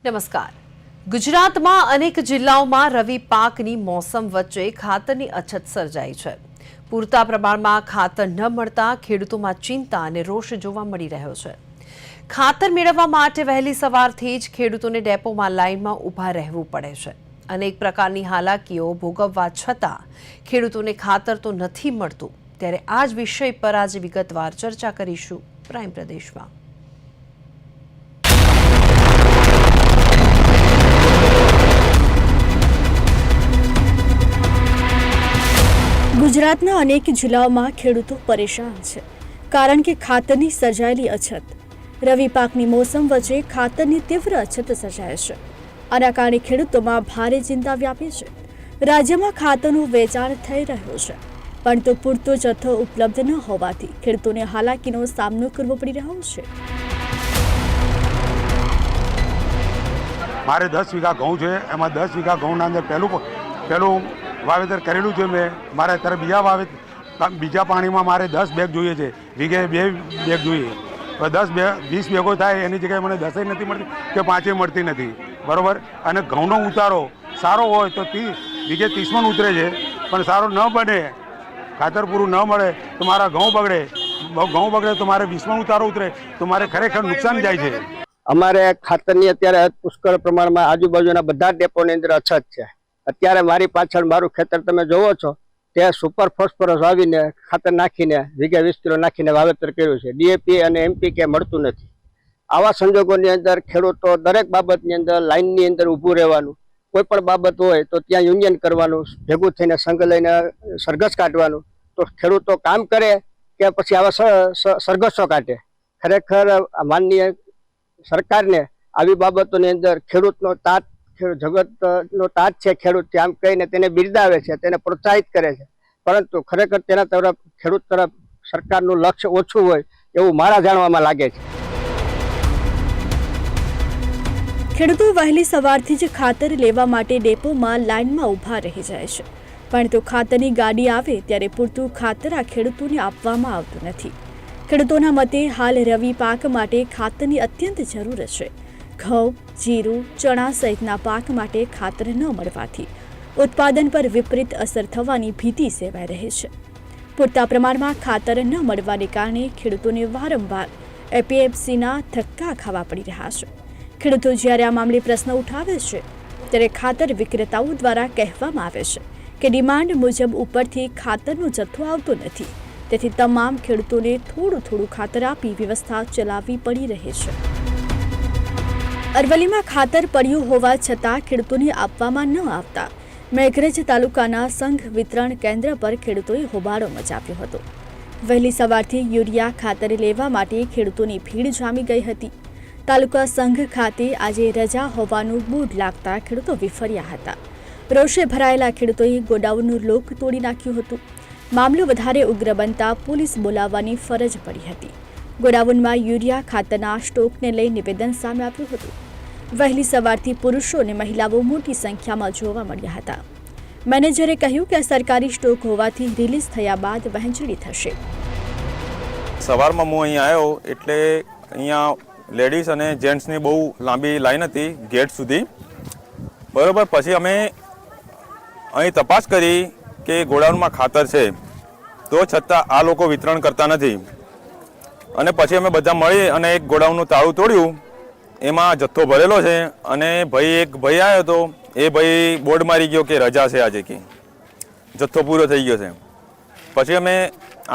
નમસ્કાર। ગુજરાતમાં અનેક જિલ્લાઓમાં રવિ પાકની મોસમ વચ્ચે ખાતરની અછત સર્જાઈ છે। પૂરતા પ્રમાણમાં ખાતર ન મળતા ખેડૂતોમાં ચિંતા અને રોષ જોવા મળી રહ્યો છે। ખાતર મેળવવા માટે વહેલી સવારથી જ ખેડૂતોને ડેપોમાં લાઇનમાં ઊભા રહેવું પડે છે। અનેક પ્રકારની હાલાકીઓ ભોગવવા છતાં ખેડૂતોને ખાતર તો નથી મળતું। ત્યારે આ જ વિષય પર આજે વિગતવાર ચર્ચા કરીશું પ્રાઇમ પ્રદેશમાં। ગુજરાતના અનેક જિલ્લાઓમાં ખેડૂતો પરેશાન છે કારણ કે ખાતરની સર્જાયેલી અછત। રવિ પાકની મોસમ વચ્ચે ખાતરની તીવ્ર અછત સર્જાય છે। આના કારણે ખેડૂતોમાં ભારે ચિંતા વ્યાપી છે। રાજ્યમાં ખાતરનું વેચાણ થઈ રહ્યું છે પરંતુ પૂરતો જથ્થો ઉપલબ્ધ ન હોવાથી ખેડૂતોને હાલાકીનો સામનો કરવો પડી રહ્યો છે। મારે 10 વીઘા ઘઉં છે, એમાં 10 વીઘા ઘઉંના અંદર પહેલું વાવેતર કરેલું છે મેં। મારે અત્યારે બીજા પાણીમાં મારે 10 બેગ જોઈએ છે, વીઘે 2 બેગ જોઈએ। તો 10-20 બેગો થાય એની જગ્યાએ મને 10 નથી મળતી કે 5 મળતી નથી, બરાબર। અને ઘઉંનો ઉતારો સારો હોય તો વીઘે 30 મણ ઉતરે છે, પણ સારો ન બને, ખાતર પૂરું ન મળે તો મારા ઘઉં બગડે તો મારે 20 મણ ઉતારો ઉતરે તો મારે ખરેખર નુકસાન જાય છે। અમારે ખાતરની અત્યારે પુષ્કળ પ્રમાણમાં આજુબાજુના બધા ડેપોની અંદર અછત છે। અત્યારે મારી પાછળ મારું ખેતર તમે જોવો છો તે સુપર ફોસ્ફરસ વાવીને ખાતર નાખીને વીઘે 20 કિલો નાખીને વાવેતર કર્યું છે। ડીએપી અને એમપીકે મળતું નથી। આવા સંજોગોની અંદર ખેડૂતો દરેક બાબતની અંદર લાઇનની અંદર ઊભું રહેવાનું, કોઈ પણ બાબત હોય તો ત્યાં યુનિયન કરવાનું, ભેગું થઈને સંઘ લઈને સરઘસ કાઢવાનું। તો ખેડૂતો કામ કરે કે પછી આવા સરઘસો કાઢે। ખરેખર માનનીય સરકારને આવી બાબતોની અંદર ખેડૂતનો તાત જગતનો તાત છે, ખેડૂત આમ કહીને તેને બિરદાવે છે, તેને પ્રોત્સાહિત કરે છે, પરંતુ ખરેખર તેના તરફ ખેડૂત તરફ સરકારનું લક્ષ્ય ઓછું હોય એવું મારા જાણવામાં લાગે છે। ખેડૂતો વહેલી સવારથી જ ખાતર લેવા માટે ડેપોમાં લાઇનમાં ઊભા રહી જાય છે, પરંતુ ખાતરની ગાડી આવે ત્યારે પૂરતું ખાતર આ ખેડૂતોને આપવામાં આવતું નથી। ખેડૂતોના મતે હાલ રવિ પાક માટે ખાતરની અત્યંત જરૂર છે। ઘઉં, જીરું, ચણા સહિતના પાક માટે ખાતર ન મળવાથી ઉત્પાદન પર વિપરીત અસર થવાની ભીતિ સેવાઈ રહી છે। પૂરતા પ્રમાણમાં ખાતર ન મળવાને કારણે ખેડૂતોને વારંવાર એપીએમસીના ધક્કા ખાવા પડી રહ્યા છે। ખેડૂતો જ્યારે આ મામલે પ્રશ્ન ઉઠાવે છે ત્યારે ખાતર વિક્રેતાઓ દ્વારા કહેવામાં આવે છે કે ડિમાન્ડ મુજબ ઉપરથી ખાતરનો જથ્થો આવતો નથી, તેથી તમામ ખેડૂતોને થોડું ખાતર આપી વ્યવસ્થા ચલાવવી પડી રહી છે। અરવલ્લીમાં ખાતર પડ્યું હોવા છતાં ખેડૂતોને આપવામાં ન આવતા મેઘરજ તાલુકાના સંઘ વિતરણ કેન્દ્ર પર ખેડૂતોએ હોબાળો મચાવ્યો હતો। વહેલી સવારથી યુરિયા ખાતર લેવા માટે ખેડૂતોની ભીડ જામી ગઈ હતી। તાલુકા સંઘ ખાતે આજે રજા હોવાનું બોર્ડ લાગતા ખેડૂતો વિફર્યા હતા। રોષે ભરાયેલા ખેડૂતોએ ગોડાઉનનું લોક તોડી નાખ્યું હતું। મામલો વધારે ઉગ્ર બનતા પોલીસ બોલાવવાની ફરજ પડી હતી। ગોડાઉનમાં યુરિયા ખાતરના સ્ટોકને લઈ નિવેદન સામે આવ્યું હતું। વહેલી સવારથી પુરુષો અને મહિલાઓ મોટી સંખ્યામાં જોવા મળ્યા હતા। મેનેજરે કહ્યું કે સરકારી સ્ટોક હોવાથી રિલીઝ થયા બાદ વહેંચણી થશે। સવારમાં હું અહીં આવ્યો એટલે અહીંયા લેડીઝ અને જેન્ટ્સની બહુ લાંબી લાઈન હતી ગેટ સુધી, બરાબર। પછી અમે અહીં તપાસ કરી કે ગોડાઉનમાં ખાતર છે, તો છતાં આ લોકો વિતરણ કરતા નથી। અને પછી અમે બધા મળી અને એક ગોડાઉનનું તાળું તોડ્યું, એમાં જથ્થો ભરેલો છે અને એક ભાઈ આવ્યો હતો, એ ભાઈ બોર્ડ મારી ગયો કે રજા છે આજે, કે જથ્થો પૂરો થઈ ગયો છે। પછી અમે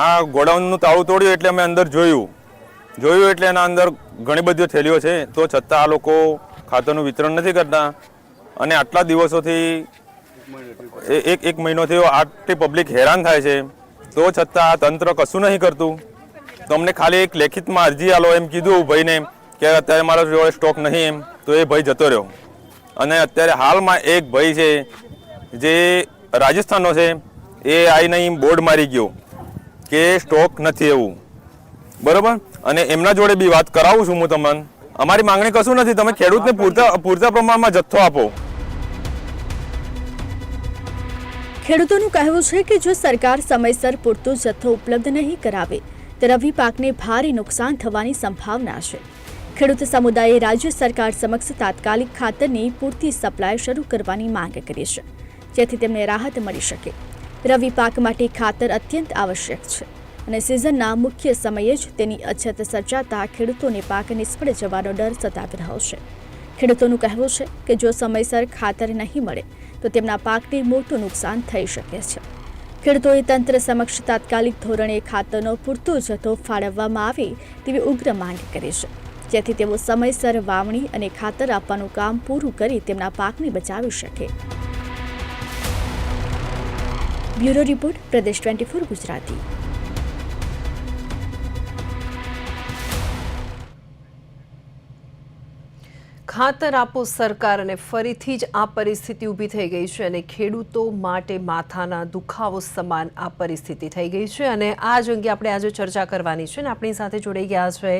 આ ગોડાઉનનું તાળું તોડ્યું એટલે અમે અંદર જોયું એટલે એના અંદર ઘણી બધી થેલીઓ છે, તો છતાં આ લોકો ખાતરનું વિતરણ નથી કરતા। અને આટલા દિવસોથી એક મહિનોથી આટલી પબ્લિક હેરાન થાય છે, તો છતાં આ તંત્ર કશું નહીં કરતું। તો અમને ખાલી એક લેખિતમાં અરજી આલો એમ કીધું ભાઈને કે અત્યારે મારો જોડે સ્ટોક નહીં એમ, તો એ ભાઈ જતો રહ્યો। અને અત્યારે હાલમાં એક ભાઈ છે જે રાજસ્થાનનો છે, એ આવીને બોર્ડ મારી ગયો કે સ્ટોક નથી એવું, બરાબર। અને એમના જોડે બી વાત કરાવું છું હું તમને। અમારી માંગણી કશું નથી, તમે ખેડૂતને પૂરતા પ્રમાણમાં જથ્થો આપો। ખેડૂતોનું કહેવું છે કે જો સરકાર સમયસર પૂરતો જથ્થો ઉપલબ્ધ નહીં કરાવે તો રવિ પાકને ભારે નુકસાન થવાની સંભાવના છે। ખેડૂત સમુદાયે રાજ્ય સરકાર સમક્ષ તાત્કાલિક ખાતરની પૂરતી સપ્લાય શરૂ કરવાની માંગ કરી છે, જેથી તેમને રાહત મળી શકે. રવિ પાક માટે ખાતર અત્યંત આવશ્યક છે અને સિઝનના મુખ્ય સમયે જ તેની અછત સર્જાતા ખેડૂતોને પાક નિષ્ફળ જવાનો ડર સતાવી રહ્યો છે. ખેડૂતોનું કહેવું છે કે જો સમયસર ખાતર નહીં મળે તો તેમના પાકને મોટું નુકસાન થઈ શકે છે. ખેડૂતોએ તંત્ર સમક્ષ તાત્કાલિક ધોરણે ખાતરનો પૂરતો જથ્થો ફાળવવામાં આવે તેવી ઉગ્ર માંગ કરી છે, જેથી તેઓ સમયસર વાવણી અને ખાતર આપવાનું કામ પૂરું કરી તેમના પાકને બચાવી શકે. બ્યુરો રિપોર્ટ, પ્રદેશ 24 ગુજરાતી. ખાતર આપો સરકાર અને ફરીથી જ આ પરિસ્થિતિ ઊભી થઈ ગઈ છે અને ખેડૂતો માટે માથાના દુખાવો સમાન આ પરિસ્થિતિ થઈ ગઈ છે. અને આ જ અંગે આપણે આજે ચર્ચા કરવાની છે. અને આપણી સાથે જોડાઈ ગયા છે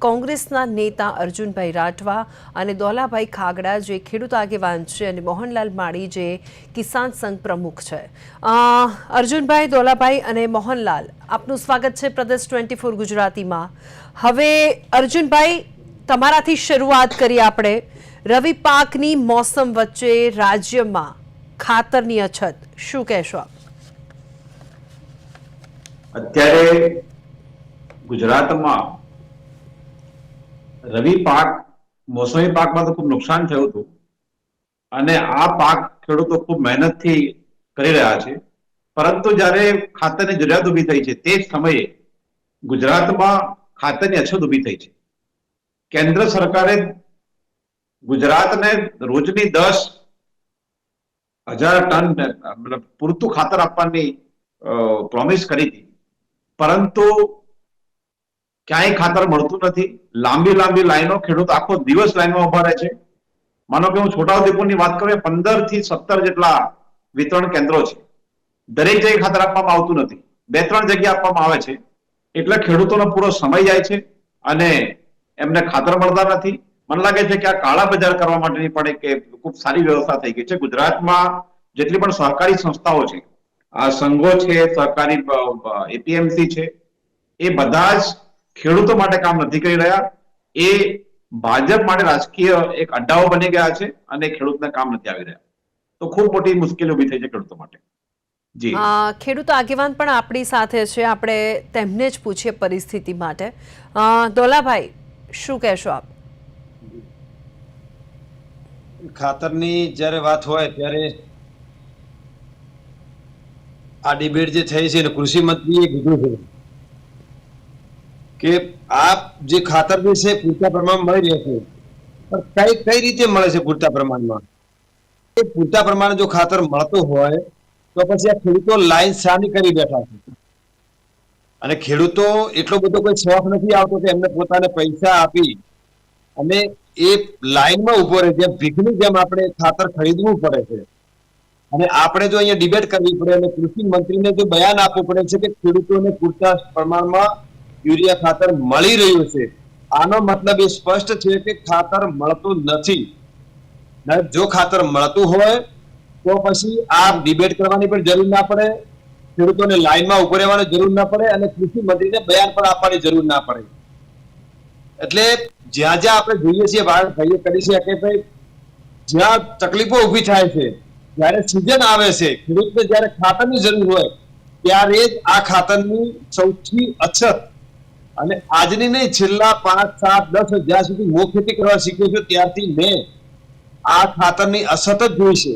કોંગ્રેસના નેતા અર્જુનભાઈ રાઠવા અને દોલાભાઈ ખાગડા, જે ખેડૂત આગેવાન છે, અને મોહનલાલ માળી, જે કિસાન સંઘ પ્રમુખ છે. અર્જુનભાઈ, દોલાભાઈ અને મોહનલાલ, આપનું સ્વાગત છે પ્રદેશ 24 ગુજરાતીમાં. હવે અર્જુનભાઈ, તમારાથી શરૂઆત કરીએ આપણે. રવિ પાકની મોસમ વચ્ચે રાજ્યમાં ખાતરની અછત, શું કહેશો આપ? અત્યારે ગુજરાતમાં રવિ પાક, મોસમી પાકમાં તો ખૂબ નુકસાન થયું હતું અને આ પાક ખેડૂતો ખૂબ મહેનતથી કરી રહ્યા છે. પરંતુ જ્યારે ખાતરની જરૂરિયાત ઊભી થઈ છે તે જ સમયે ગુજરાતમાં ખાતરની અછત ઊભી થઈ છે. કેન્દ્ર સરકારે ગુજરાતને રોજની 10,000 ટન પૂરતું ખાતર આપવાની પ્રોમિસ કરી હતી, પરંતુ ક્યાંય ખાતર મળતું નથી. લાંબી લાંબી લાઈનો, ખેડૂત આખો દિવસ લાઈનમાં ઉભા રહે છે. માનો કે હું છોટાઉદેપુરની વાત કરું, 15 થી 17 જેટલા વિતરણ કેન્દ્રો છે. દરેક જગ્યાએ ખાતર આપવામાં આવતું નથી, 2-3 જગ્યાએ આપવામાં આવે છે. એટલે ખેડૂતોનો પૂરો સમય જાય છે અને એમને ખાતર મળતા નથી. મને લાગે છે કે આ કાળા બજાર કરવા માટેની પણ એક ખૂબ સારી વ્યવસ્થા થઈ ગઈ છે. ગુજરાતમાં જેટલી પણ સહકારી સંસ્થાઓ છે, આ સંઘો છે, સહકારી એપીએમસી છે, એ બધા જ ખેડૂતો માટે કામ નથી કરી રહ્યા. એ ભાજપ માટે રાજકીય એક અડ્ડાઓ બની ગયા છે અને ખેડૂતને કામ નથી આવી રહ્યા. તો ખૂબ મોટી મુશ્કેલી ઊભી થઈ છે ખેડૂતો માટે. જી, ખેડૂત આગેવાન પણ આપણી સાથે છે, આપણે તેમને જ પૂછીએ પરિસ્થિતિ માટે. દોલાભાઈ, શું કહેશો આપ? ખાતરની જ્યારે વાત હોય ત્યારે આ ડિબેટ જે થઈ છે, કૃષિ મંત્રીએ કીધું છે કે આ જે ખાતર જે છે પૂરતા પ્રમાણમાં મળી રહેશે, પણ કઈ રીતે મળે છે પૂરતા પ્રમાણમાં? એ પૂરતા પ્રમાણે જો ખાતર મળતું હોય તો પછી આ ખેડૂતો લાઈન શાની કરી બેઠા છે. અને ખેડૂતો એટલો બધો કોઈ શોખ નથી આવતો કે એમને પોતાને પૈસા આપી અને એ લાઈનમાં ઉભો રહે, જેમ ભીખની જેમ આપણે ખાતર ખરીદવું પડે છે. અને આપણે જો અહીંયા ડિબેટ કરવી પડે અને કૃષિ મંત્રીને જો બયાન આપવું પડે છે કે ખેડૂતોને પૂરતા પ્રમાણમાં યુરિયા ખાતર મળી રહ્યું છે, આનો મતલબ એ સ્પષ્ટ છે કે ખાતર મળતું નથી. જો ખાતર મળતું હોય તો પછી આ ડિબેટ કરવાની પણ જરૂર ના પડે, ખેડૂતોને લાઈનમાં ઉભો રહેવાની જરૂર ના પડે અને કૃષિ મંત્રીને બયાન પણ આપવાની જરૂર ના પડે. એટલે જ્યાં જ્યાં આપણે જોઈએ છીએ ભાઈએ કરી છે કે ભાઈ જ્યાં તકલીફો ઊભી થાય છે, જ્યારે સિઝન આવે છે, ખેડૂતને જ્યારે ખાતરની જરૂર હોય ત્યારે જ આ ખાતરની સૌથી અછત, અને આજની નહીં, છેલ્લા 5, 7, 10 જ્યાં સુધી હું ખેતી કરવા શીખ્યો છું ત્યારથી મેં આ ખાતરની અછત જ જોઈ છે.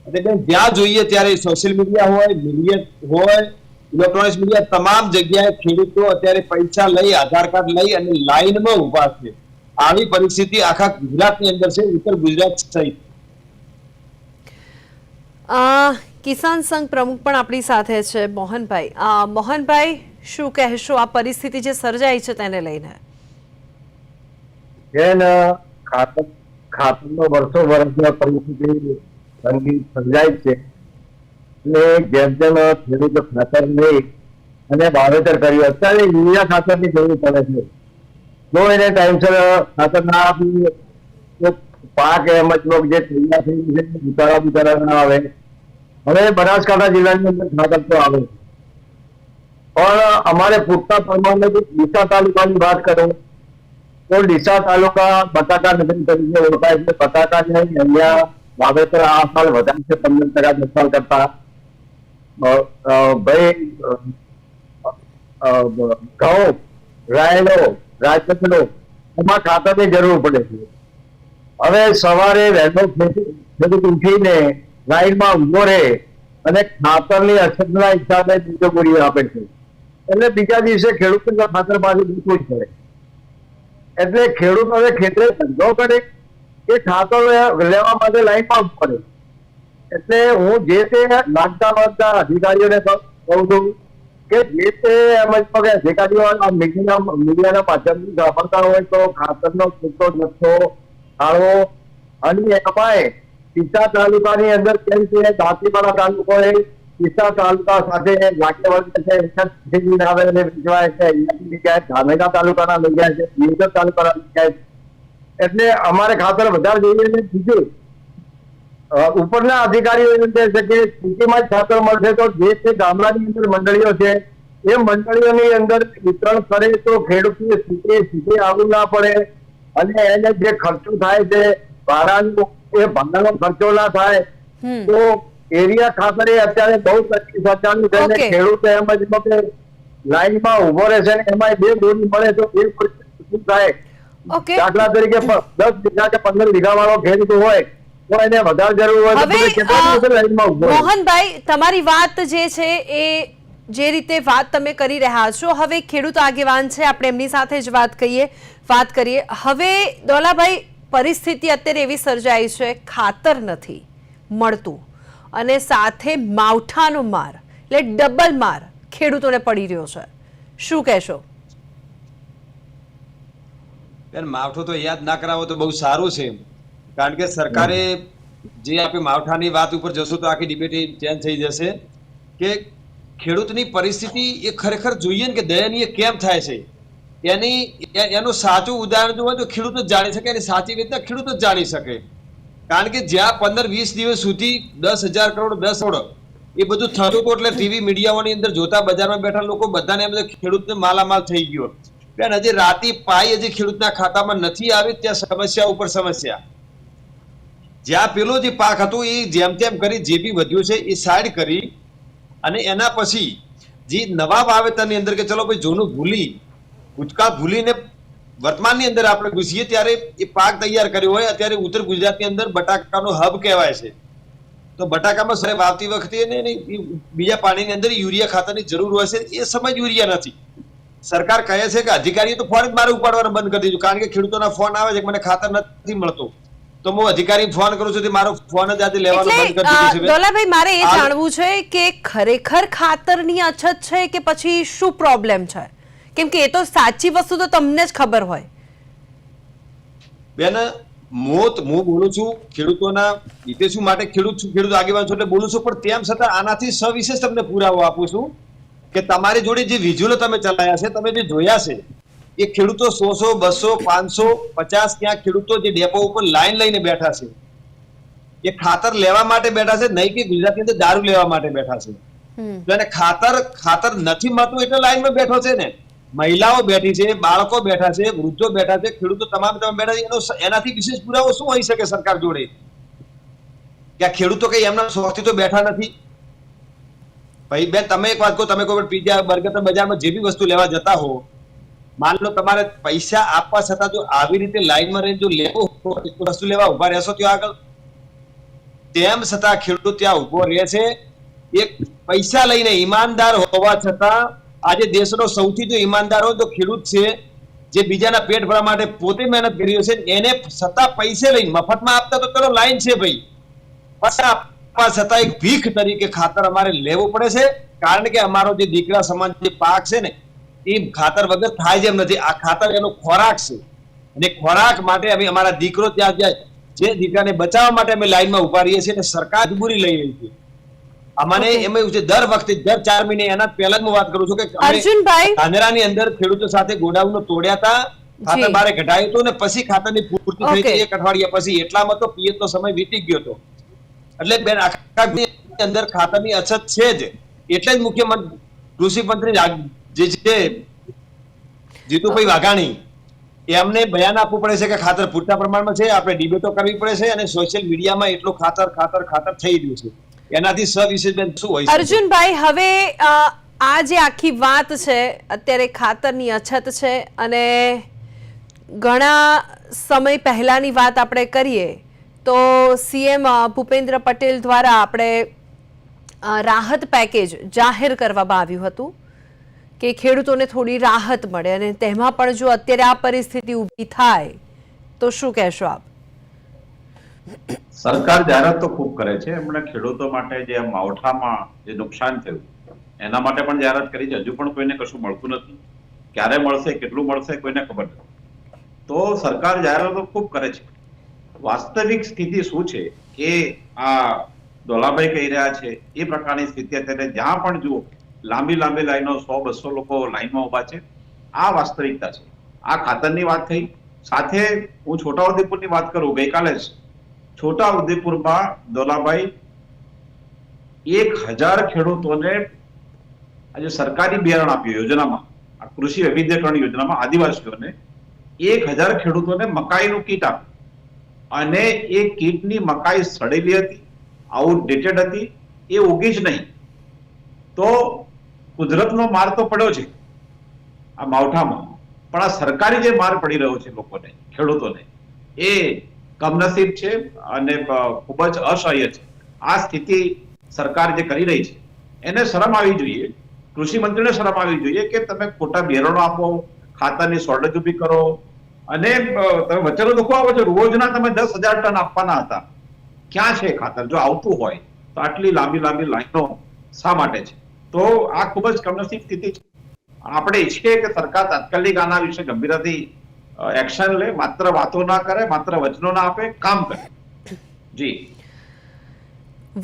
એટલે જ્યાં જોઈએ ત્યારે સોશિયલ મીડિયા હોય, મીડિયા હોય, ઇલેક્ટ્રોનિક્સ મીડિયા, તમામ જગ્યાએ ખેડૂતો અત્યારે પૈસા લઈ, આધાર કાર્ડ લઈ અને લાઈનમાં ઉભા છે. આવી પરિસ્થિતિ આખા ગુજરાતની અંદર છે, ઉત્તર ગુજરાત સહિત. કિસાન સંઘ પ્રમુખ પણ આપણી સાથે છે, મોહનભાઈ. મોહનભાઈ, શું કહેશો આ પરિસ્થિતિ જે સર્જાઈ છે તેને લઈને? ખાતરનો વર્ષો વર્ષ પરિસ્થિતિ સર્જાય છે અને જેમ જેમ ખેડૂતો ખાતર લઈ અને વાવેતર કર્યું, અત્યારે યુરિયા ખાતરની જરૂર પડે છે. જો એને ટાઈમસર ખાતર ના આપી તો પાક એમ જ જે તૈયાર થઈ છે ઉતારા ના આવે. હવે બનાસકાંઠા જિલ્લાની અંદર ખાતર તો આવે, પણ અમારે પૂરતા પ્રમાણમાં જો ડીસા તાલુકાની વાત કરું તો ડીસા તાલુકા બટાકા નગરી તરીકે ઓળખાય છે. બટાકાને અહીંયા વાવેતર આ સાલ વધારે છે 15% ગત સાલ કરતા. ભાઈ ઘઉં, રાયડો, રાજકચરો એમાં ખાતરની જરૂર પડે છે. હવે સવારે વહેલો ખેડૂત ઉઠીને લાઈનમાં ઉભો રહે અને ખાતરની અછતના હિસાબે બીજો ગોળીઓ આપે છે, એટલે બીજા દિવસે ખેડૂતને ખાતર પાસે મૂકવું જ પડે. એટલે ખેડૂત હવે ખેતરે ધંધો કરે કે ખાતર લેવા માટે લાઈનમાં ઉભો પડે. એટલે હું જે તે લાગતા અધિકારીઓને કહું છું કે જે તે એમ જ પગે અધિકારીઓ આ મીડિયાના માધ્યમથી વાપરતા હોય તો ખાતરનો પૂરતો જથ્થો ફાળવો. અને એમાંય ડીસા તાલુકાની અંદર કેમ કે દાંતીવાડા તાલુકો એ ડીસા તાલુકા સાથે લાગે વળગે આવે અને વેચવાય છે. અહીંયાથી લઈ જાય, ધામેરા તાલુકાના લઈ જાય છે, દિયોદર તાલુકાના લઈ જાય છે. એટલે અમારે ખાતર વધારે જોઈએ છે. બીજું ઉપરના અધિકારીઓ એમ કહે છે કે સિટીમાં જ ખાતર મળશે તો જે તે ગામડાની અંદર મંડળીઓ છે એ મંડળીઓની અંદર વિતરણ કરે તો ખેડૂતને સીધે આવવું ના પડે. અને એને જે ખર્ચો થાય છે ભાડાનો ખર્ચો ના થાય. તો એરિયા ખાતર એ અત્યારે બહુ ચાલુ છે. ખેડૂત એમ જ લાઈનમાં ઉભો રહેશે ને એમાં 2 ગોળી મળે તો એ શું થાય? દાખલા તરીકે 10 વીઘા કે 15 વીઘા વાળો ખેડૂત હોય તો એને વધારે જરૂર હોય તો કેટલા દિવસે લાઈનમાં ઉભો રહે? મોહનભાઈ, તમારી વાત જે છે એ જે રીતે વાત તમે કરી રહ્યા છો, હવે ખેડૂત આગેવાન છે, આપણે એમની સાથે જ વાત કરીએ. હવે દોલાભાઈ, પરિસ્થિતિ અત્યારે એવી સર્જાઈ છે, ખાતર નથી મળતું અને સાથે માવઠાનો માર, એટલે ડબલ માર ખેડૂતોને પડી રહ્યો છે. શું કહેશો? બેન, માવઠું તો યાદ ના કરાવો તો બહુ સારું છે, કારણ કે સરકારે જે આપણે માવઠાની વાત ઉપર જશું તો આખી ડિબેટ ચેન્જ થઈ જશે કે ખેડૂતની પરિસ્થિતિ એ ખરેખર જોઈએ ને કે દયનીય કેમ થાય છે. એનું સાચું ઉદાહરણ જો હોય તો ખેડૂત જ જાણી શકે, એની સાચી વેદના ખેડૂત જ જાણી શકે. કારણ કે જ્યાં 15-20 દિવસ સુધી 10,000 કરોડ 10 કરોડ એ બધું થતું હતું, એટલે ટીવી મીડિયાઓની અંદર જોતા બજારમાં બેઠા લોકો બધાને એમ ખેડૂતને માલામાલ થઈ ગયો. બેન, હજી રાતી પાઈ હજી ખેડૂતના ખાતામાં નથી આવી, ત્યાં સમસ્યા ઉપર સમસ્યા. જ્યાં પેલો જે પાક હતો એ જેમ તેમ કરી જે બી વધ્યું છે એ સાઈડ કરી અને એના પછી જે નવા વાવેતરની અંદર કે ચલો ભાઈ જૂનું ભૂતકાળ ભૂલીને વર્તમાનની અંદર આપણે ઘૂસીએ ત્યારે એ પાક તૈયાર કર્યો હોય. અત્યારે ઉત્તર ગુજરાતની અંદર બટાકાનો હબ કહેવાય છે, તો બટાકામાં સરે વાવતી વખતે બીજા પાણીની અંદર યુરિયા ખાતરની જરૂર હોય છે. એ સમય યુરિયા નથી. સરકાર કહે છે કે અધિકારીઓ તો ફોન જ મારે ઉપાડવાનું બંધ કરી દીધું, કારણ કે ખેડૂતોના ફોન આવે છે કે મને ખાતર નથી મળતું, તો હું અધિકારી ફોન કરું છું, મારો ફોન જ આજે લેવાનો બંધ કરી દીધો છે. દોલાભાઈ, મારે એ જાણવું છે કે ખરેખર ખાતરની અછત છે કે પછી શું પ્રોબ્લેમ છે? કેમ કે એ તો સાચી વસ્તુ તો તમને જ ખબર હોય. બેન, હું બોલું છું ખેડૂતોના હિતે શું માટે ખેડૂત આગેવાન છું એટલે બોલું છું, પણ તેમ છતાં આનાથી સવિશેષ તમને પુરાવો આપું છું કે તમારી જોડે જે વિઝ્યુઅલો તમે ચલાયા છે, તમે જે જોયા છે, એ ખેડૂતો 100, 200, 550 ત્યાં ખેડૂતો જે ડેપો ઉપર લાઈન લઈને બેઠા છે, એ ખાતર લેવા માટે બેઠા છે, નહીં કે ગુજરાતની અંદર દારૂ લેવા માટે બેઠા છે. તો એને ખાતર નથી મળતું એટલે લાઈનમાં બેઠો છે ને. મહિલાઓ બેઠી છે, બાળકો બેઠા છે, વૃદ્ધો બેઠા છે, ખેડૂતો તમામ બેઠા છે. એનાથી વિશેષ પુરાવો શું હોઈ શકે સરકાર જોડે કે આ ખેડૂતો કઈ એમના શોખથી તો બેઠા નથી? ભાઈ બેન, તમે એક વાત કહો, તમે કોઈ પીઝા બર્ગર બજારમાં જે બી વસ્તુ લેવા જતા હો, માન લો તમારે પૈસા આપવા છતાં જો આવી રીતે લાઈનમાં રહીને જો લેવો વસ્તુ લેવા ઉભા રહેશો ત્યાં આગળ, તેમ છતાં ખેડૂત ત્યાં ઉભો રહે છે. એક પૈસા લઈને ઈમાનદાર હોવા છતાં આજે દેશનો સૌથી જો ઈમાનદાર હોય તો ખેડૂત છે, જે બીજાના પેટ ભરવા માટે પોતે મહેનત કરી રહ્યો છે. એને છતાં પૈસે લઈને મફતમાં આપતા તો ચલો લાઈન છે ભાઈ, છતાં એક ભીખ તરીકે ખાતર અમારે લેવું પડે છે, કારણ કે અમારો જે દીકરા સમાન જે પાક છે ને એ ખાતર વગર થાય જેમ નથી. આ ખાતર એનો ખોરાક છે, અને ખોરાક માટે અમે અમારા દીકરો ત્યાં જાય, જે દીકરાને બચાવવા માટે અમે લાઈનમાં ઉભા રહીએ છીએ, અને સરકાર મજબૂરી લઈ રહી છે. અમને એમ એવું છે દર વખતે દર 4 મહિને, એના પહેલા જ હું વાત કરું છું કે અર્જુનભાઈ, ધાનેરાની અંદર ખેડૂતો સાથે ગોડાઉન તોડ્યા હતા, ખાતર બારે કઢાયું હતું, ને પછી ખાતરની પૂર્તિ થઈ હતી 1 અઠવાડિયા પછી. એટલામાં તો પિયતનો સમય વીતી ગયો હતો. એટલે બેન, આખા અંદર ખાતરની અછત છે જ. એટલે જ મુખ્યમંત્રી કૃષિ મંત્રી જે છે જીતુભાઈ વાઘાણી એમને બયાન આપવું પડે છે કે ખાતર પૂરતા પ્રમાણમાં છે, આપણે ડિબેટો કરવી પડે છે અને સોશિયલ મીડિયામાં એટલું ખાતર થઈ રહ્યું છે, એનાથી સવિશેષ શું હોય છે? અર્જુનભાઈ, હવે આ જે આખી વાત છે, અત્યારે ખાતરની અછત છે અને ઘણા સમય પહેલાની વાત આપણે કરીએ તો સીએમ ભૂપેન્દ્ર પટેલ દ્વારા આપણે રાહત પેકેજ જાહેર કરવામાં આવ્યું હતું કે ખેડૂતોને થોડી રાહત મળે, અને તેમાં પણ જો અત્યારે આ પરિસ્થિતિ ઊભી થાય તો શું કહેશો આપ? સરકાર જાહેરાત તો ખૂબ કરે છે. એમણે ખેડૂતો માટે જે માવઠામાં જે નુકસાન થયું એના માટે પણ જાહેરાત કરી છે. હજુ પણ કોઈને કશું મળતું નથી. ક્યારે મળશે, કેટલું મળશે, કોઈને ખબર નથી. તો સરકાર જાહેરાતો ખૂબ કરે છે. વાસ્તવિક સ્થિતિ શું છે કે આ દોલાભાઈ કહી રહ્યા છે એ પ્રકારની સ્થિતિ અત્યારે જ્યાં પણ જુઓ લાંબી લાઈનો, 100-200 લોકો લાઈનમાં ઉભા છે. આ વાસ્તવિકતા છે. આ ખાતરની વાત થઈ. સાથે હું છોટાઉદેપુરની વાત કરું, ગઈકાલે જ છોટાઉદેપુરમાં દોલાભાઈ 1000 ખેડૂતોને આજે સરકારી બિયારણ આપ્યું યોજનામાં, આ કૃષિ વૈવિધ્યકરણ યોજનામાં આદિવાસીઓને 1000 ખેડૂતોને મકાઈનું કીટ આપ્યું, અને એ કીટની મકાઈ સડેલી હતી, આઉટડેટેડ હતી, એ ઉગી જ નહીં. તો કુદરતનો માર તો પડ્યો છે આ માવઠામાં, પણ આ સરકારી જે માર પડી રહ્યો છે લોકોને, ખેડૂતોને, એ કમનસીબ છે અને ખૂબ જ અસહ્ય છે. આ સ્થિતિ સરકાર જે કરી રહી છે એને શરમ આવી જોઈએ, કૃષિ મંત્રીને શરમ આવી જોઈએ કે તમે ખોટા બિયારણો આપો, ખાતરની શોર્ટેજ ઊભી કરો, અને તમે વચ્ચેનો દુખો આવો છો. રોજના તમે 10,000 ટન આપવાના હતા, ક્યાં છે ખાતર? જો આવતું હોય તો આટલી લાંબી લાઈનો શા માટે છે? તો આ ખૂબ જ કમનસીબ સ્થિતિ છે. આપણે ઈચ્છીએ કે સરકાર તાત્કાલિક આના વિશે ગંભીરતાથી એક્શન લે, માત્ર વાતો ના કરે, માત્ર વચનો ના આપે, કામ કરે. જી,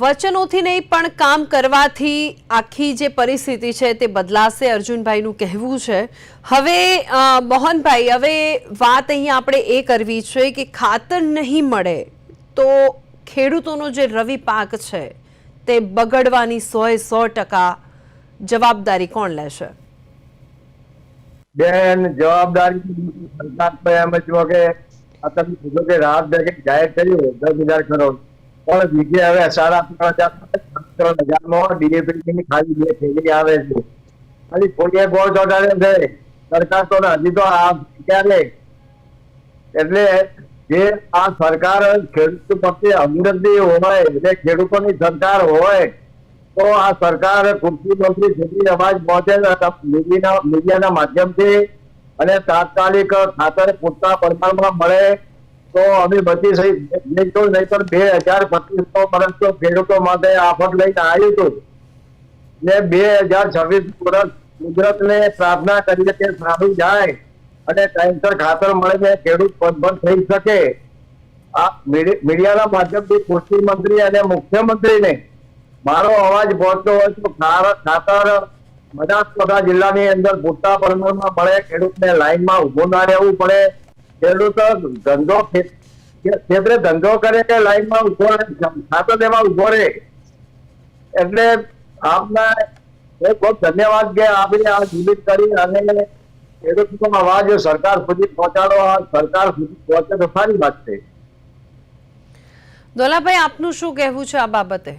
વચનોથી નહીં પણ કામ કરવાથી આખી જે પરિસ્થિતિ છે તે બદલાશે, અર્જુનભાઈનું કહેવું છે. હવે મોહનભાઈ, હવે વાત અહીંયા આપણે એ કરવી છે કે ખાતર નહીં મળે તો ખેડૂતોનો જે રવિ પાક છે તે બગડવાની 100% જવાબદારી કોણ લેશે? બેન, જવાબદારી સરકાર તો એમ જ કે તમે કીધું કે રાહત પેકેજ જાહેર કર્યું 10,000 કરોડ, પણ બીજે હવે 3,500 ડીએપી ખાલી 2 થેલી આવે છે. ખાલી થોડી ગોળ ચોટાડે છે સરકાર, તો હજી તો આ ક્યારે? એટલે જે આ સરકાર ખેડૂતો પ્રત્યે હમદર્દી હોય, એટલે ખેડૂતોની સરકાર હોય તો આ સરકાર કૃષિ મંત્રી સુધી અવાજ પહોંચે મીડિયાના માધ્યમથી અને તાત્કાલિક ખાતર પૂરતા પ્રમાણમાં મળે તો અમે બચી નહીં તો 2025 વર્ષ તો ખેડૂતો માટે આફત લઈને આવ્યું હતું ને 2026 વર્ષ કુદરતને પ્રાર્થના કરીએ કે સારું જાય અને ટાઈમસર ખાતર મળે ને ખેડૂત પગભર થઈ શકે. આ મીડિયાના માધ્યમથી કૃષિ મંત્રી અને મુખ્યમંત્રીને મારો અવાજ પહોંચતો હોય તો ખાતર બનાસકાંઠા જિલ્લાની અંદર પૂરતા પ્રમાણમાં મળે, ખેડૂતને લાઈનમાં ઉભો ના રહેવું પડે. ખેડૂત ક્ષેત્રે ધંધો કરે કે લાઈનમાં ઉભો રહે, ખાતર લેવા ઉભો રહે. એટલે આપના ખૂબ ધન્યવાદ કે આપણે આ જીવિત કરી અને ખેડૂતનો અવાજ સરકાર સુધી પહોંચાડો. આ સરકાર સુધી પહોંચે તો સારી વાત છે. દોલાભાઈ, આપનું શું કહેવું છે આ બાબતે?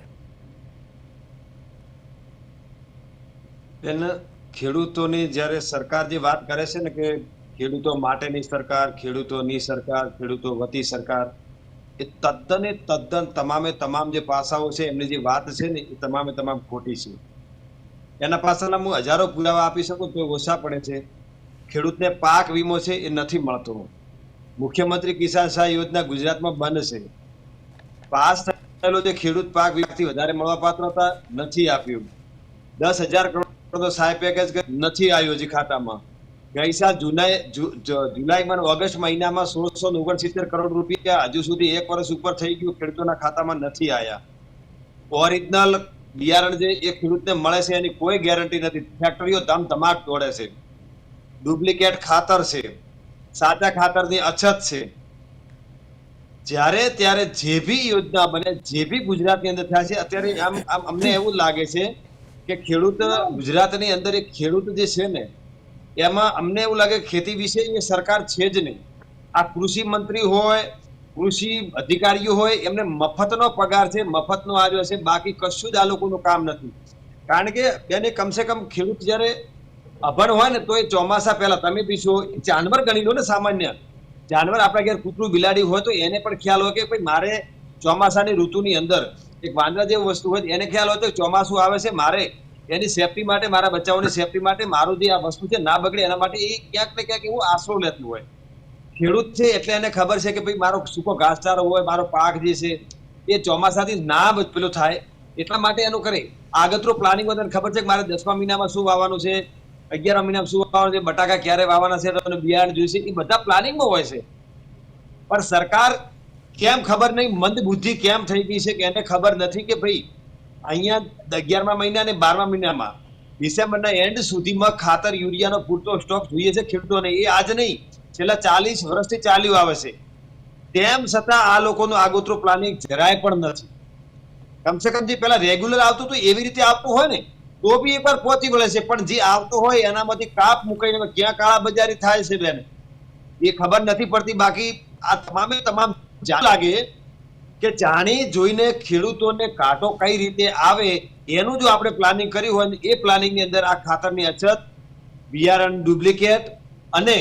ખેડૂતોની જ્યારે સરકાર જે વાત કરે છે ને કે ખેડૂતો માટેની સરકાર, ખેડૂતોની સરકાર, ખેડૂતો વતી સરકાર, એ તદ્દન તમામ જે પાસાઓ છે એમની જે વાત છે ને એ તમામ ખોટી છે. એના પાછળના હું હજારો પુરાવા આપી શકું તો ઓછા પડે છે. ખેડૂતને પાક વીમો છે એ નથી મળતો. મુખ્યમંત્રી કિસાન સહાય યોજના ગુજરાતમાં બંધ છે. પાસ થયેલો જે ખેડૂત પાક વીમાથી વધારે મળવાપાત્ર હતા નથી આપ્યું. 10,000 કરોડ તો સહાય પેકેજ નથી આવ્યું હજી ખાતામાં. ગઈ સાલ જુલાઈમાં ઓગસ્ટ મહિનામાં 1669 કરોડ રૂપિયા હજુ સુધી 1 વર્ષ ઉપર થઈ ગયું, ખેડૂતોના ખાતામાં નથી આવ્યા. ઓરિજિનલ બિયારણ જે એ ખેડૂતને મળે છે એની કોઈ ગેરંટી નથી. ફેક્ટરીઓ ધમધમાટ દોડે છે, ડુપ્લિકેટ ખાતર છે, સાચા ખાતરની અછત છે. ત્યારે જે બી યોજના બને, જે બી ગુજરાતની અંદર થાય છે, અત્યારે અમને એવું લાગે છે કે ખેડૂત ગુજરાતની અંદર એક ખેડૂત જે છે ને એમાં અમને એવું લાગે ખેતી વિશે એ સરકાર છે જ નહીં. આ કૃષિ મંત્રી હોય, કૃષિ અધિકારીઓ હોય, એમને મફતનો પગાર છે, મફતનો આવ્યો છે, બાકી કશું જ આ લોકોનું કામ નથી. કારણ કે બેને કમસે કમ ખેડૂત જ્યારે અભણ હોય ને તો એ ચોમાસા પહેલા તમે બી છો, જાનવર ગણી લો ને, સામાન્ય જાનવર આપણા ઘેર કૂતરું બિલાડી હોય તો એને પણ ખ્યાલ હોય કે ભાઈ મારે ચોમાસાની ઋતુની અંદર એક વાંદરા જેવી વસ્તુ હોય, એને ખ્યાલ હોય તો ચોમાસું આવે છે, મારે એની સેફટી માટે, મારા બચ્ચાઓની સેફટી માટે મારું જે આ વસ્તુ છે ના બગડે એના માટે એ ક્યાંક ને ક્યાંક એવું આશરો લેતું હોય. ખેડૂત છે એટલે એને ખબર છે કે ભાઈ મારો સૂકો ઘાસચારો હોય, મારો પાક જે છે એ ચોમાસાથી ના પેલો થાય એટલા માટે એનું કરે. આગતરો પ્લાનિંગ હોય ખબર છે કે મારે 10મા મહિનામાં શું વાવવાનું છે, 11મા મહિનામાં શું વાવવાનું છે, બટાકા ક્યારે વાવવાના છે, તો બિયારણ જોઈશે, એ બધા પ્લાનિંગમાં હોય છે. પણ સરકાર કેમ ખબર નહીં, મંદ બુદ્ધિ કેમ થઈ ગઈ છે કે એને ખબર નથી કે ભાઈ અહીંયા 11મા મહિના અને 12મા મહિનામાં ડિસેમ્બરના એન્ડ સુધીમાં ખાતર યુરિયાનો પૂરતો સ્ટોક જોઈએ છે ખેડૂતોને. એ આજ નહીં, છેલ્લા 40 વર્ષથી ચાલ્યું આવે છે. તેમ છતાં આ લોકોનું આગોતરું પ્લાનિંગ જરાય પણ નથી. કમસે કમ જે પેલા રેગ્યુલર આવતું હતું એવી રીતે આવતું હોય ને તો બી એકવાર પહોંચી વળે છે, પણ જે આવતો હોય એનામાંથી કાપ મુકાઈને ક્યાં કાળા બજારી થાય છે બેન એ ખબર નથી પડતી. બાકી આ તમામે તમામ લાગે કે જાણી જોઈને ખેડૂતોને કાંટો કઈ રીતે આવે એનું જો આપણે પ્લાનિંગ કર્યું હોય ને એ પ્લાનિંગની અંદર આ ખાતરની અછત, બિયારણ ડુપ્લિકેટ અને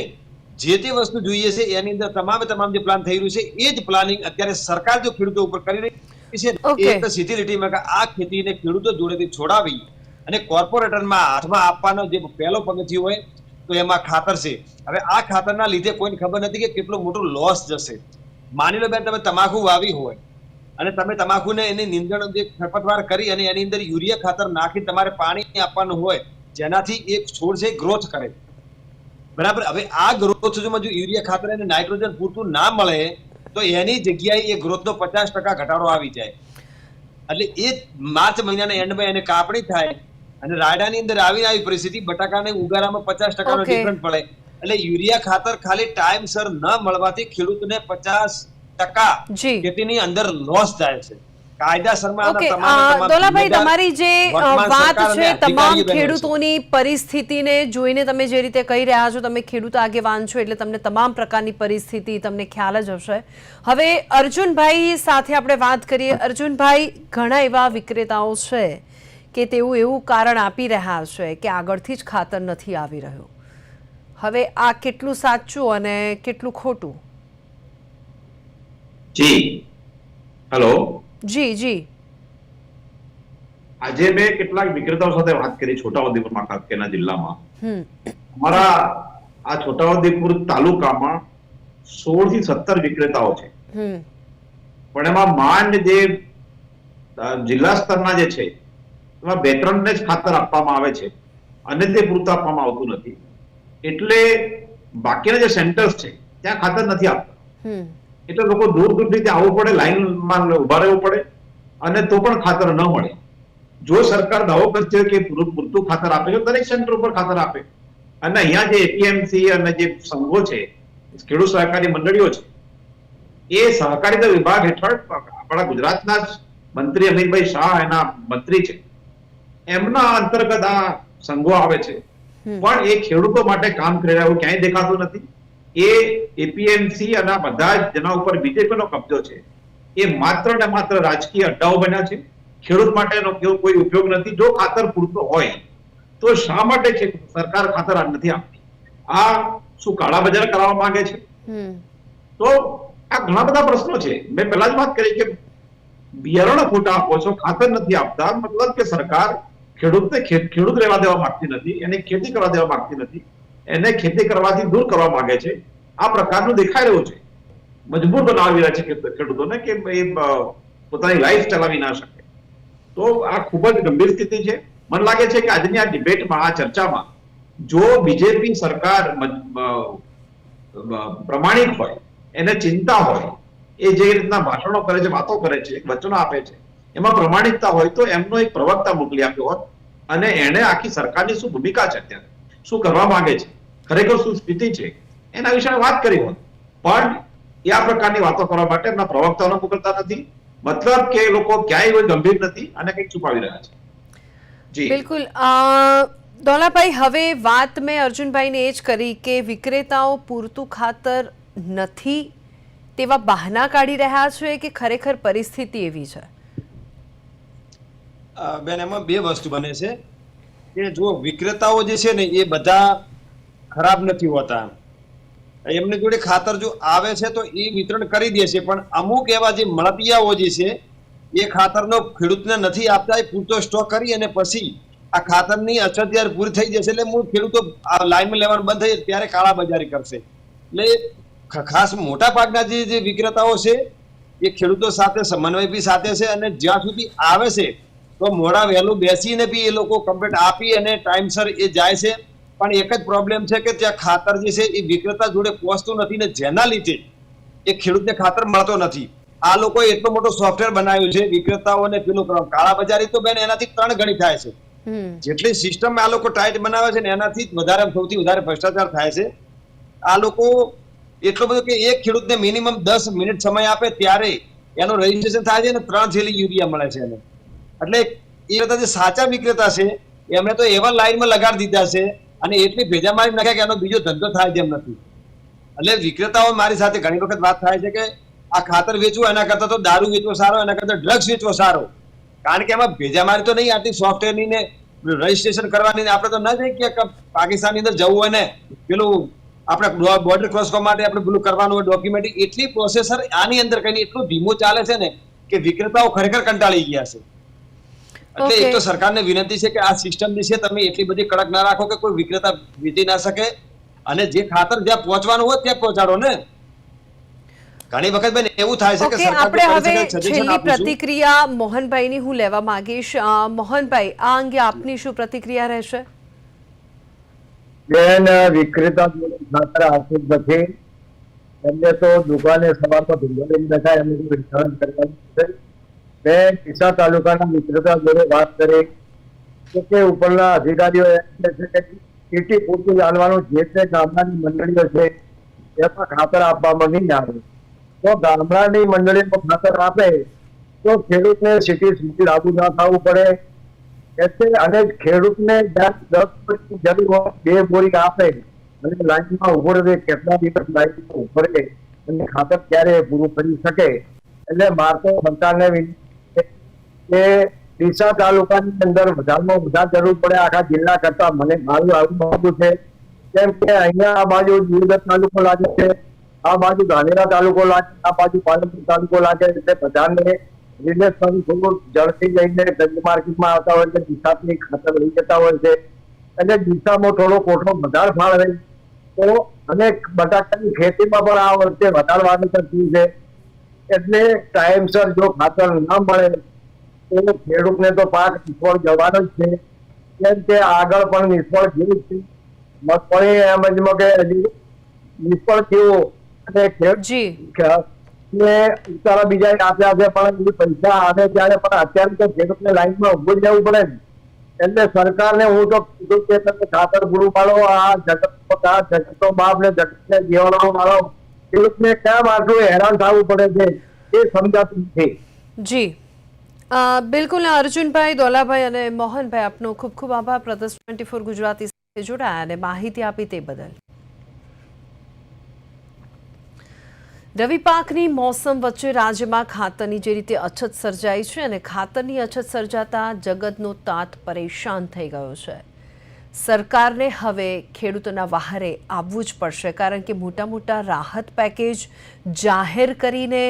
જે તે વસ્તુ જોઈએ છે એની અંદર તમામ જે પ્લાન થઈ રહ્યું છે એ જ પ્લાનિંગ અત્યારે સરકાર જો ખેડૂતો ઉપર કરી રહી છે એ તો સીધી લીટીમાં કે આ ખેતીને ખેડૂતો જોડેથી છોડાવી અને કોર્પોરેટરમાં હાથમાં આપવાનો જે પહેલો પગથિયું હોય તો એમાં ખાતર છે. હવે આ ખાતરના લીધે કોઈને ખબર નથી કે કેટલો મોટો લોસ જશે. માની લો બેન તમે તમાકુ વાવી હોય અને તમે તમાકુને એની નીંદણ જે ખરપતવાર કરી અને એની અંદર યુરિયા ખાતર નાખી તમારે પાણી આપવાનું હોય જેનાથી એક છોડ છે ગ્રોથ કરે, બરાબર. હવે આ ગ્રોથ જો યુરિયા ખાતર અને નાઇટ્રોજન પૂરતું ના મળે તો એની જગ્યાએ એ ગ્રોથનો 50% ઘટાડો આવી જાય. એટલે એ માર્ચ મહિનાના એન્ડમાં એને કાપણી થાય અને રાયડાની અંદર આવી પરિસ્થિતિ, બટાકાને ઉગારામાં 50% ડિફરન્ટ પડે. એટલે યુરિયા ખાતર ખાલી ટાઈમસર ન મળવાથી ખેડૂતને 50% ખેતીની અંદર લોસ થાય છે. દોલાભાઈ, તમારી જે વાત છે તમામ ખેડૂતોની પરિસ્થિતિને જોઈને તમે જે રીતે કહી રહ્યા છો, તમે ખેડૂત આગેવાન છો એટલે તમને તમામ પ્રકારની પરિસ્થિતિ તમને ખ્યાલ જ હશે. હવે અર્જુનભાઈ સાથે આપણે વાત કરીએ. અર્જુનભાઈ, ઘણા એવા વિક્રેતાઓ છે કે તેઓ એવું કારણ આપી રહ્યા છે કે આગળથી જ ખાતર નથી આવી રહ્યું. હવે આ કેટલું સાચું અને કેટલું ખોટું? જી હેલો. જી આજે મેં કેટલાક વિક્રેતાઓ સાથે વાત કરી છોટાઉદેપુરમાં, કાંકેરના જિલ્લામાં. અમારા આ છોટાઉદેપુર તાલુકામાં 16 થી 17 વિક્રેતાઓ છે, પણ એમાં માંડ જે જિલ્લા સ્તરના જે છે એમાં 2-3 ને જ ખાતર આપવામાં આવે છે અને તે પૂરતું આપવામાં આવતું નથી. એટલે બાકીના જે સેન્ટર્સ છે ત્યાં ખાતર નથી આપતા. એટલે લોકો દૂર દૂરથી ત્યાં આવવું પડે, લાઈનમાં ઉભા રહેવું પડે અને તો પણ ખાતર ન મળે. જો સરકાર દાવો કરશે કે પૂરતું ખાતર આપે છે, દરેક સેન્ટર ઉપર ખાતર આપે. અને અહીંયા જે એપીએમસી અને જે સંઘો છે, ખેડૂત સહકારી મંડળીઓ છે, એ સહકારિતા વિભાગ હેઠળ આપણા ગુજરાતના જ મંત્રી અમિતભાઈ શાહ એના મંત્રી છે, એમના અંતર્ગત આ સંઘો આવે છે. પણ એ ખેડૂતો માટે કામ કરી રહ્યા એવું ક્યાંય દેખાતું નથી. એ એપીએમસી અને બધા જેના ઉપર બીજેપીનો કબજો છે એ માત્ર ને માત્ર રાજકીય અડ્ડાઓ બન્યા છે. ખેડૂત માટેનો કોઈ ઉપયોગ નથી. જો ખાતર પૂરતો હોય તો શા માટે સરકાર ખાતર નથી આપતી? આ શું કાળા બજાર કરવા માંગે છે? તો આ ઘણા બધા પ્રશ્નો છે. મેં પહેલા જ વાત કરી કે બિયારણો ખોટા આપો છો, ખાતર નથી આપતા, મતલબ કે સરકાર ખેડૂતને ખેડૂત રહેવા દેવા માંગતી નથી, એને ખેતી કરવા દેવા માંગતી નથી, એને ખેતી કરવાથી દૂર કરવા માંગે છે. આ પ્રકારનું દેખાઈ રહ્યું છે. મજબૂર બનાવી રહ્યા છે ખેડૂતોને કે એ પોતાની લાઈફ ચલાવી ના શકે. તો આ ખૂબ જ ગંભીર સ્થિતિ છે. મને લાગે છે કે આજની આ ડિબેટમાં, આ ચર્ચામાં જો બીજેપી સરકાર પ્રમાણિક હોય, એને ચિંતા હોય, એ જે રીતના ભાષણો કરે છે, વાતો કરે છે, વચનો આપે છે, એમાં પ્રમાણિકતા હોય તો એમનો એક પ્રવક્તા મોકલી આપ્યો હોત અને એને આખી સરકારની શું ભૂમિકા છે, અત્યારે શું કરવા માંગે છે, ખરેખર શું સ્થિતિ છે, એના વિશે વાત કરી હોત. પણ એ આ પ્રકારની વાતો કરવા માટે એમના પ્રવક્તાઓને મોકલતા નથી. મતલબ કે એ લોકો ક્યાંય કોઈ ગંભીર નથી અને કંઈક છુપાવી રહ્યા છે. બિલકુલ. દોલાભાઈ, હવે વાત મેં અર્જુનભાઈને એ જ કરી કે વિક્રેતાઓ પૂરતું ખાતર નથી તેવા બહાના કાઢી રહ્યા છે કે ખરેખર પરિસ્થિતિ એવી છે? બેન, એમાં બે વસ્તુ બને છે કે જો વિક્રેતાઓ જે છે ને એ બધા ખરાબ નથી હોતા. એમની જોડે ખાતર જો આવે છે તો એ વિતરણ કરી દે છે, પણ અમુક એવા જે મળતિયાઓ જે છે એ ખાતરનો ખેડૂતને નથી આપતા, એ પૂરતો સ્ટોક કરી અને પછી આ ખાતરની અછત જ્યારે પૂરી થઈ જશે એટલે મૂળ ખેડૂતો લાઈનમાં લેવાનું બંધ થઈ ત્યારે કાળાબજારી કરશે. એટલે ખાસ મોટા ભાગના જે વિક્રેતાઓ છે એ ખેડૂતો સાથે સમન્વય બી સાથે છે, અને જ્યાં સુધી આવે છે તો મોડા વહેલું બેસીને બી એ લોકો કમ્પ્લીટ આપી અને ટાઈમસર એ જાય છે. પણ એક જ પ્રોબ્લેમ છે કે ત્યાં ખાતર જે છે એ વિક્રેતા જોડે પહોંચતું નથી, ને જેના લીધે એ ખેડૂતને ખાતર મળતો નથી. આ લોકોએ એટલો મોટો સોફ્ટવેર બનાવ્યું છે વિક્રેતાઓને પેલું કાળાબજારી તો બેન એનાથી 3 ગણી થાય છે. જેટલી સિસ્ટમ આ લોકો ટાઈટ બનાવે છે ને એનાથી સૌથી વધારે ભ્રષ્ટાચાર થાય છે. આ લોકો એટલો બધો કે એક ખેડૂતને મિનિમમ 10 મિનિટ સમય આપે ત્યારે એનું રજીસ્ટ્રેશન થાય છે ને 3 થેલી યુરિયા મળે છે એને. એટલે એ બધા જે સાચા વિક્રેતા છે એમણે તો એવા લાઈનમાં લગાડી દીધા છે અને એટલી ભેજામારી નાખ્યા કે એનો બીજો ધંધો થાય તેમ નથી. એટલે વિક્રેતાઓ મારી સાથે ઘણી વખત વાત થાય છે કે આ ખાતર વેચવું એના કરતા તો દારૂ વેચવો સારો, એના કરતા ડ્રગ્સ વેચવો સારો. કારણ કે એમાં ભેજામારી તો નહીં, આટલી સોફ્ટવેરની ને રજીસ્ટ્રેશન કરવાની. આપણે તો ન જઈએ કે પાકિસ્તાનની અંદર જવું હોય ને પેલું આપણે બોર્ડર ક્રોસ કરવા માટે આપણે પેલું કરવાનું હોય ડોક્યુમેન્ટ, એટલી પ્રોસેસર આની અંદર કઈ એટલું ધીમું ચાલે છે ને કે વિક્રેતાઓ ખરેખર કંટાળી ગયા છે. એટલે એક તો સરકારને વિનંતી છે કે આ સિસ્ટમ જે છે તમે એટલી બધી કડક ના રાખો કે કોઈ વિક્રેતા વેચી ના શકે, અને જે ખાતર જ્યાં પહોંચવાનું હોય ત્યાં પહોંચાડો ને. ઘણી વખત બેન એવું થાય છે કે આપણે હવે છેલ્લી પ્રતિક્રિયા મોહનભાઈની હું લેવા માંગીશ. મોહનભાઈ, આ અંગે આપની શું પ્રતિક્રિયા રહેશે? બેન, વિક્રેતા ખાતર આવતું નથી. એમને તો દુકાને સવારમાં ધંધો લઈને બેઠા, એમને વિતરણ કરવાનું છે. મેં ડીસા તાલુકાના વિક્રેતા જોડે વાત કરી કે ઉપરના અધિકારીઓ ચીટી પૂરતું જાણવાનું જે તે ગામડાની મંડળીઓ છે એમાં ખાતર આપવામાં નહીં આવે તો ગામડાની મંડળીમાં ખાતર આપે તો ખેડૂતને સિટી સુધી લાગુ ના થવું પડે. એટલે અને ખેડૂતને 10 બોરીની જરૂર હોય 2 બોરી આપે અને લાઈનમાં ઉભો રહે, કેટલા દિવસ લાઈનમાં ઉભો રહે અને ખાતર ક્યારે પૂરું કરી શકે. એટલે મારે તો સરકારને વિનંતી કે ડીસા તાલુકાની અંદર વધારેમાં વધારે જરૂર પડે આખા જિલ્લા કરતા. મને મારું આવું માનવું છે કેમ કે અહીંયા આ બાજુ દિયોદર તાલુકો લાગે છે, આ બાજુ ધાનેરા તાલુકો લાગે, આ બાજુ પાલનપુર તાલુકો લાગે. એટલે બધાને રિલેશનથી થોડું ઝડપી જઈને ગંજ માર્કેટમાં આવતા હોય છે, ડીસાથી ખાતર લઈ જતા હોય છે. એટલે ડીસામાં થોડો કોઠો વધારે ફાળ રહે તો અને બટાકાની ખેતીમાં પણ આ વર્ષે વધારે વાવેતર થયું છે. એટલે ટાઈમસર જો ખાતર ના મળે તો ખેડૂતને તો પાક નિષ્ફળ જવાનો જ છે. કેમ કે આગળ પણ નિષ્ફળ જેવું છે. મગફળી એમ જ કે નિષ્ફળ થયું અને ઉતારા બીજા આપ્યા છે પણ એ પૈસા આવે ત્યારે પણ અત્યારે તો ખેડૂતને લાઈનમાં ઉભું જવું પડે ને. એટલે સરકારને હું તો કીધું કે તમે ખાતર પૂરું પાડો. આ જગતનો બાપ ને જગતને જીવવાનો વાળો ખેડૂતને કેમ આટલું હેરાન થવું પડે છે એ સમજાતું નથી. જી બિલકુલ. અર્જુનભાઈ, દોલાભાઈ અને મોહનભાઈ, આપનો ખૂબ ખૂબ આભાર પ્રદેશ 24 ગુજરાતી સાથે જોડાયા અને માહિતી આપી તે બદલ. રવિ પાકની મોસમ વચ્ચે રાજ્યમાં ખાતરની જે રીતે અછત સર્જાઈ છે અને ખાતરની અછત સર્જાતા જગતનો તાત પરેશાન થઈ ગયો છે. સરકારને હવે ખેડૂતોના વહારે આવવું જ પડશે, કારણ કે મોટા મોટા રાહત પેકેજ જાહેર કરીને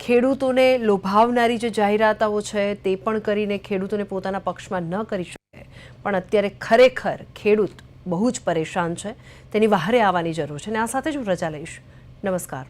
ખેડૂતોને લોભાવનારી જે જાહેરાતો છે તે પણ કરીને ખેડૂતોને પોતાના પક્ષમાં ન કરી શકે. પણ અત્યારે ખરેખર ખેડૂત બહુ જ પરેશાન છે, તેની વહારે આવવાની જરૂર છે. અને આ સાથે જ હું રજા લઈશ. નમસ્કાર.